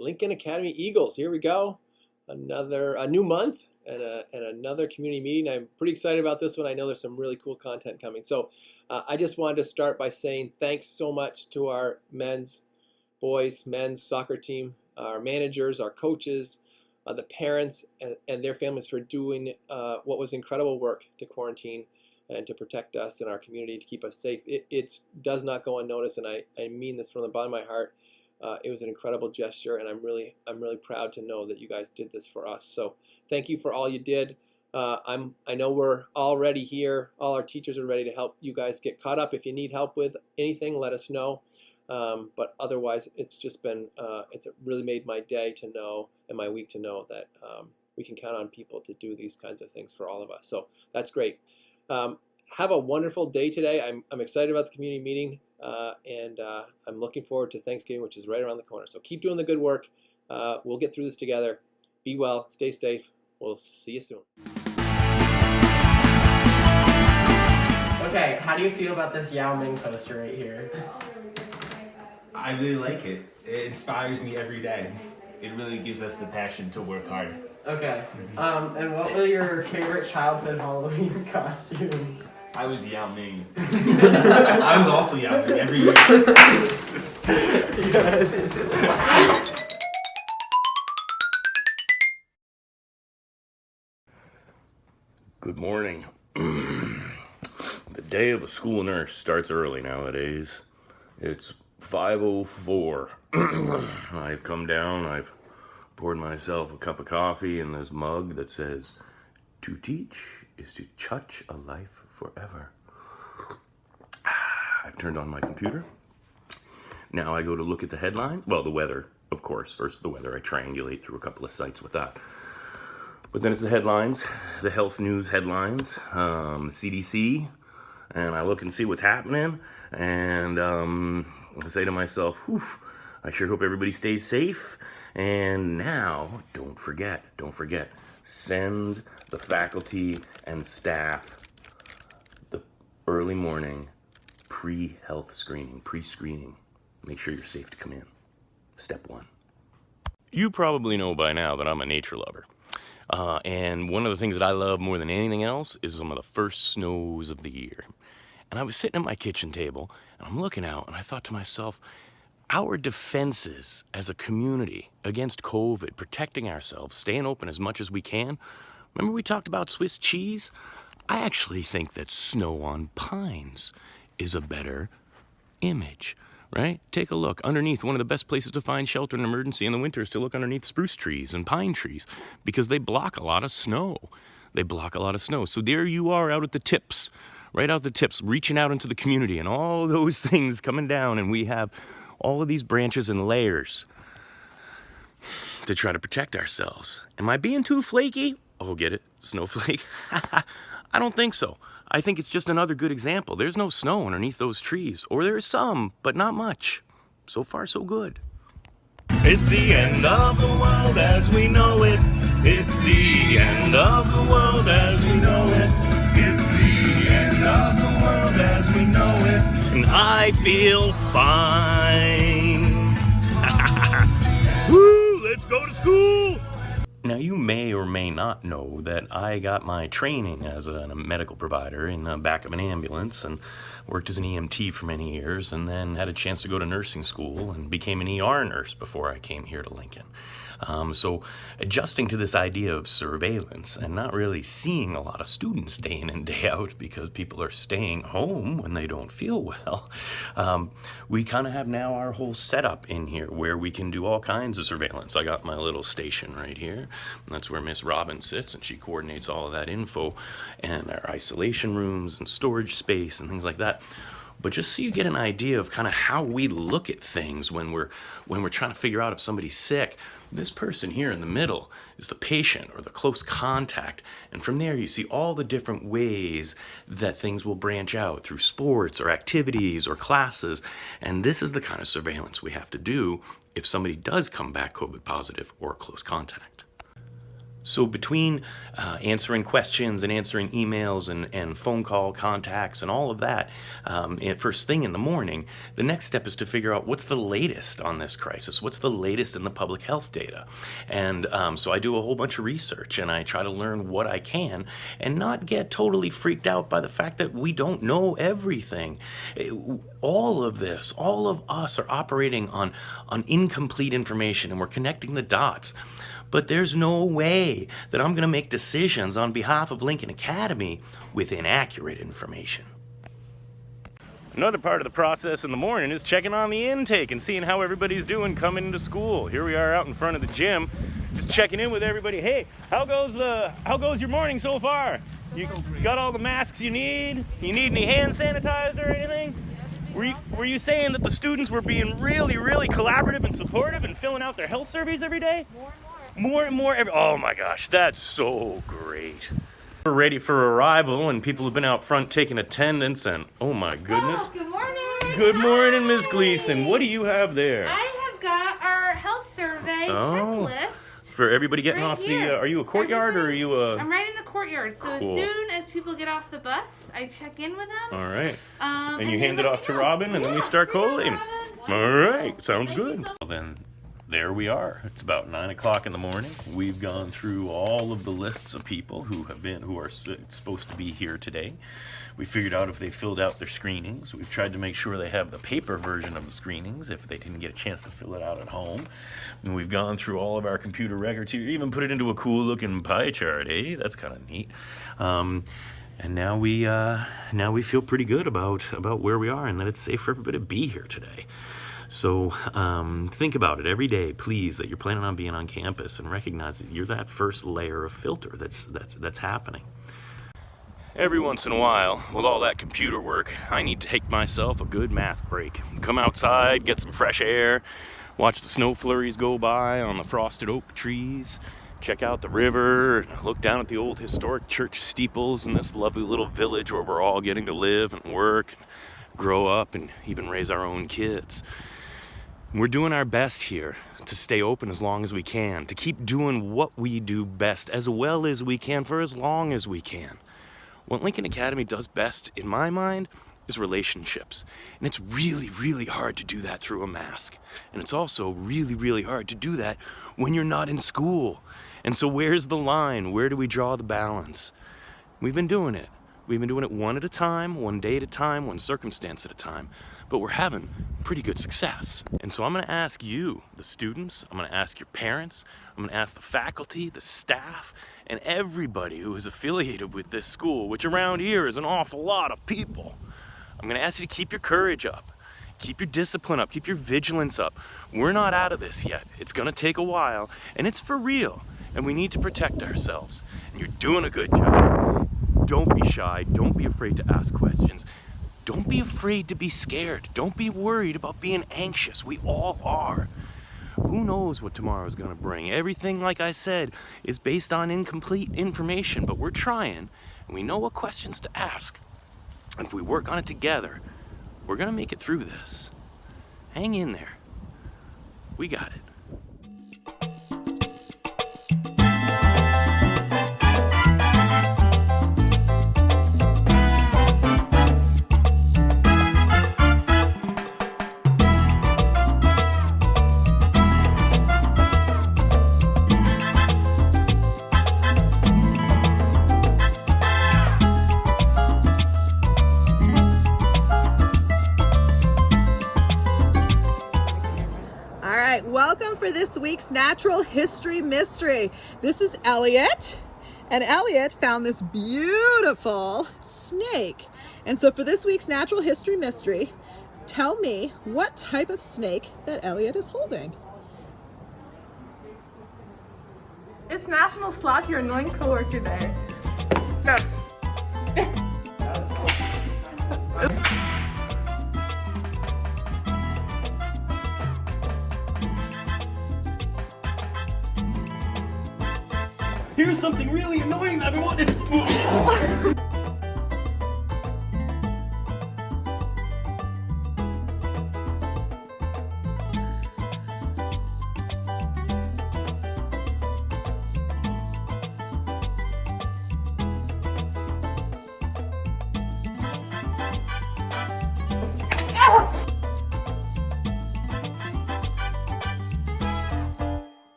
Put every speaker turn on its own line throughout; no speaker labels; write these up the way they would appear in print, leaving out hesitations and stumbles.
Lincoln Academy Eagles. Here we go. A new month and another community meeting. I'm pretty excited about this one. I know there's some really cool content coming. So I just wanted to start by saying thanks so much to our men's soccer team, our managers, our coaches, the parents, and their families for doing what was incredible work to quarantine and to protect us and our community, to keep us safe. It does not go unnoticed, and I mean this from the bottom of my heart. It was an incredible gesture, and I'm really proud to know that you guys did this for us. So thank you for all you did. I know we're already here. All our teachers are ready to help you guys get caught up. If you need help with anything, let us know. But otherwise, it's just been it's really made my day to know, and my week to know, that we can count on people to do these kinds of things for all of us. So that's great. Have a wonderful day today. I'm excited about the community meeting, and I'm looking forward to Thanksgiving, which is right around the corner. So keep doing the good work. We'll get through this together. Be well. Stay safe. We'll see you soon.
Okay, how do you feel about this Yao Ming poster right here?
I really like it. It inspires me every day. It really gives us the passion to work hard.
Okay. And what were your favorite childhood Halloween costumes?
I was Yao Ming. I was also Yao Ming every year.
Yes.
Good morning. The day of a school nurse starts early nowadays. It's 5:04. I've come down, I've poured myself a cup of coffee in this mug that says, "To teach is to touch a life forever." I've turned on my computer. Now I go to look at the headlines. Well, the weather, of course. First the weather. I triangulate through a couple of sites with that. But then it's the headlines, the health news headlines, the CDC, and I look and see what's happening, and I say to myself, whew, I sure hope everybody stays safe. And now, don't forget, send the faculty and staff the early morning pre-screening. Make sure you're safe to come in. Step one. You probably know by now that I'm a nature lover. And one of the things that I love more than anything else is some of the first snows of the year. And I was sitting at my kitchen table, and I'm looking out, and I thought to myself, our defenses as a community against COVID, protecting ourselves, staying open as much as we can. Remember we talked about Swiss cheese? I actually think that snow on pines is a better image, right? Take a look underneath. One of the best places to find shelter in emergency in the winter is to look underneath spruce trees and pine trees, because they block a lot of snow. So there you are out at the tips, right out the tips, reaching out into the community, and all those things coming down, and we have all of these branches and layers to try to protect ourselves. Am I being too flaky? Oh, get it? Snowflake? I don't think so. I think it's just another good example. There's no snow underneath those trees, or there is some, but not much. So far, so good. It's the end of the world as we know it. It's the end of the world as we know it. It's the end of the world as we know it. And I feel fine. Woo, let's go to school. Now, you may or may not know that I got my training as a medical provider in the back of an ambulance, and worked as an EMT for many years, and then had a chance to go to nursing school and became an ER nurse before I came here to Lincoln. So adjusting to this idea of surveillance and not really seeing a lot of students day in and day out because people are staying home when they don't feel well, we kind of have now our whole setup in here where we can do all kinds of surveillance. I got my little station right here. That's where Miss Robin sits, and she coordinates all of that info, and our isolation rooms and storage space and things like that. But just so you get an idea of kind of how we look at things when we're trying to figure out if somebody's sick, this person here in the middle is the patient or the close contact. And from there you see all the different ways that things will branch out through sports or activities or classes. And this is the kind of surveillance we have to do if somebody does come back COVID positive or close contact. So between answering questions and answering emails and phone call contacts and all of that, first thing in the morning, the next step is to figure out what's the latest on this crisis, what's the latest in the public health data. And so I do a whole bunch of research and I try to learn what I can and not get totally freaked out by the fact that we don't know everything. All of this, all of us are operating on incomplete information and we're connecting the dots. But there's no way that I'm going to make decisions on behalf of Lincoln Academy with inaccurate information. Another part of the process in the morning is checking on the intake and seeing how everybody's doing coming into school. Here we are out in front of the gym, just checking in with everybody. Hey, how goes your morning so far? You got all the masks you need? You need any hand sanitizer or anything? Were you saying that the students were being really, really collaborative and supportive and filling out their health surveys every day? More and more. Oh my gosh, that's so great. We're ready for arrival and people have been out front taking attendance and oh my goodness.
Oh, good morning.
Good morning, Ms. Gleason. What do you have there?
I have got our health survey checklist.
For everybody getting
right
off
here.
the, are you a courtyard or are you a...
I'm right in the courtyard, so
Cool.
As soon as people get off the bus, I check in with them.
All right. And you
they
hand it
let
off
me
to
know.
Robin and then we start
Yeah,
collating.
Robin.
All right, sounds
Thank you
good.
so much.
Well, then there we are. It's about 9 o'clock in the morning. We've gone through all of the lists of people who are supposed to be here today. We figured out if they filled out their screenings. We've tried to make sure they have the paper version of the screenings if they didn't get a chance to fill it out at home. And we've gone through all of our computer records here, even put it into a cool looking pie chart, eh? That's kind of neat. And now we feel pretty good about where we are and that it's safe for everybody to be here today. So think about it every day, please, that you're planning on being on campus and recognize that you're that first layer of filter that's happening. Every once in a while, with all that computer work, I need to take myself a good mask break. Come outside, get some fresh air, watch the snow flurries go by on the frosted oak trees, check out the river, look down at the old historic church steeples in this lovely little village where we're all getting to live and work, and grow up, and even raise our own kids. We're doing our best here to stay open as long as we can, to keep doing what we do best as well as we can for as long as we can. What Lincoln Academy does best, in my mind, is relationships. And it's really, really hard to do that through a mask. And it's also really, really hard to do that when you're not in school. And so where's the line? Where do we draw the balance? We've been doing it. We've been doing it one at a time, one day at a time, one circumstance at a time. But we're having pretty good success. And so I'm going to ask you, the students, I'm going to ask your parents, I'm going to ask the faculty, the staff, and everybody who is affiliated with this school, which around here is an awful lot of people. I'm going to ask you to keep your courage up, keep your discipline up, keep your vigilance up. We're not out of this yet. It's going to take a while, and it's for real, and we need to protect ourselves. And you're doing a good job. Don't be shy. Don't be afraid to ask questions. Don't be afraid to be scared. Don't be worried about being anxious. We all are. Who knows what tomorrow's going to bring? Everything, like I said, is based on incomplete information, but we're trying, and we know what questions to ask. And if we work on it together, we're going to make it through this. Hang in there. We got it.
Welcome for this week's Natural History Mystery. This is Elliot, and Elliot found this beautiful snake. And so for this week's Natural History Mystery, tell me what type of snake that Elliot is holding.
It's National Slap Your Annoying Coworker Day.
Here's something really annoying that I've been wanting.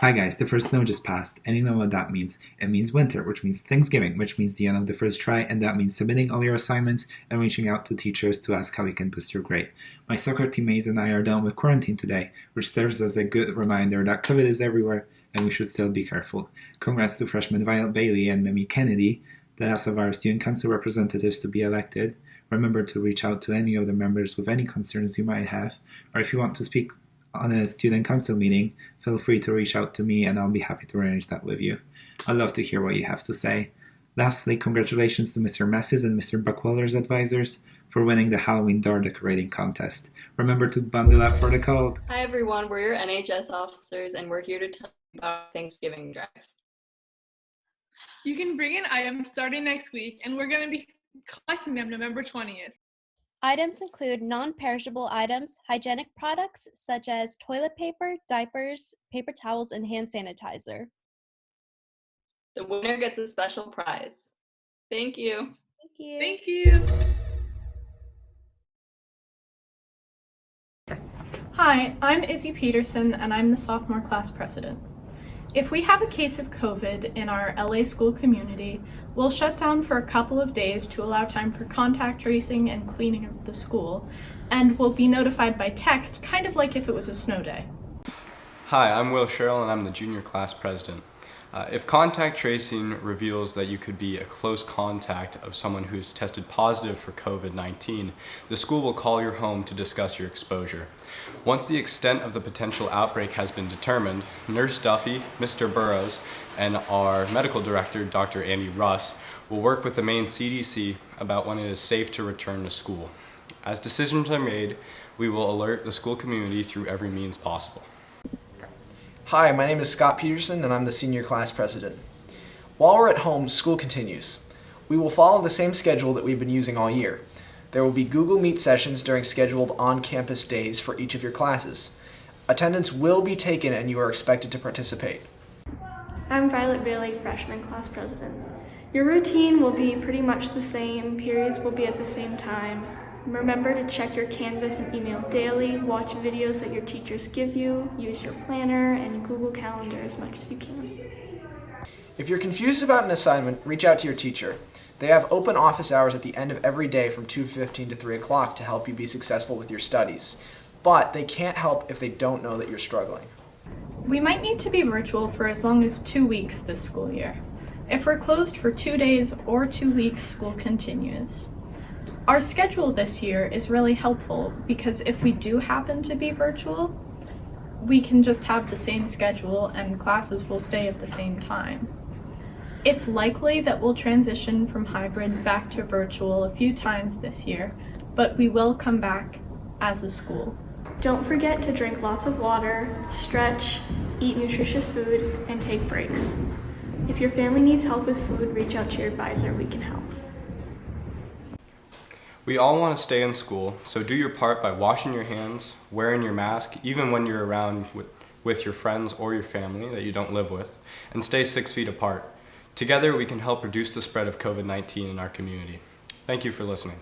Hi guys, the first snow just passed, and you know what that means. It means winter, which means Thanksgiving, which means the end of the first try, and that means submitting all your assignments and reaching out to teachers to ask how we can boost your grade. My soccer teammates and I are done with quarantine today, which serves as a good reminder that COVID is everywhere and we should still be careful. Congrats to freshmen Violet Bailey and Mimi Kennedy, the last of our student council representatives to be elected. Remember to reach out to any of the members with any concerns you might have, or if you want to speak on a student council meeting, feel free to reach out to me and I'll be happy to arrange that with you. I'd love to hear what you have to say. Lastly, congratulations to Mr. Mess's and Mr. Buckwelder's advisors for winning the Halloween door decorating contest. Remember to bundle up for the cold.
Hi everyone, we're your NHS officers and we're here to tell you about Thanksgiving drive.
You can bring in items starting next week, and we're going to be collecting them November 20th.
Items include non-perishable items, hygienic products such as toilet paper, diapers, paper towels, and hand sanitizer.
The winner gets a special prize. Thank you.
Thank you.
Thank you. Hi, I'm Izzy Peterson, and I'm the sophomore class president. If we have a case of COVID in our LA school community, we'll shut down for a couple of days to allow time for contact tracing and cleaning of the school, and we'll be notified by text, kind of like if it was a snow day.
Hi, I'm Will Sherrill and I'm the junior class president. If contact tracing reveals that you could be a close contact of someone who's tested positive for COVID-19, the school will call your home to discuss your exposure. Once the extent of the potential outbreak has been determined, Nurse Duffy, Mr. Burroughs, and our medical director, Dr. Andy Russ, will work with the Maine CDC about when it is safe to return to school. As decisions are made, we will alert the school community through every means possible.
Hi, my name is Scott Peterson and I'm the senior class president. While we're at home, school continues. We will follow the same schedule that we've been using all year. There will be Google Meet sessions during scheduled on-campus days for each of your classes. Attendance will be taken and you are expected to participate.
I'm Violet Bailey, freshman class president. Your routine will be pretty much the same, periods will be at the same time. Remember to check your Canvas and email daily, watch videos that your teachers give you, use your planner, and Google Calendar as much as you can.
If you're confused about an assignment, reach out to your teacher. They have open office hours at the end of every day from 2:15 to 3 o'clock to help you be successful with your studies. But they can't help if they don't know that you're struggling.
We might need to be virtual for as long as 2 weeks this school year. If we're closed for 2 days or 2 weeks, school continues. Our schedule this year is really helpful because if we do happen to be virtual, we can just have the same schedule and classes will stay at the same time. It's likely that we'll transition from hybrid back to virtual a few times this year, but we will come back as a school.
Don't forget to drink lots of water, stretch, eat nutritious food, and take breaks. If your family needs help with food, reach out to your advisor, we can help.
We all want to stay in school, so do your part by washing your hands, wearing your mask, even when you're around with your friends or your family that you don't live with, and stay 6 feet apart. Together, we can help reduce the spread of COVID-19 in our community. Thank you for listening.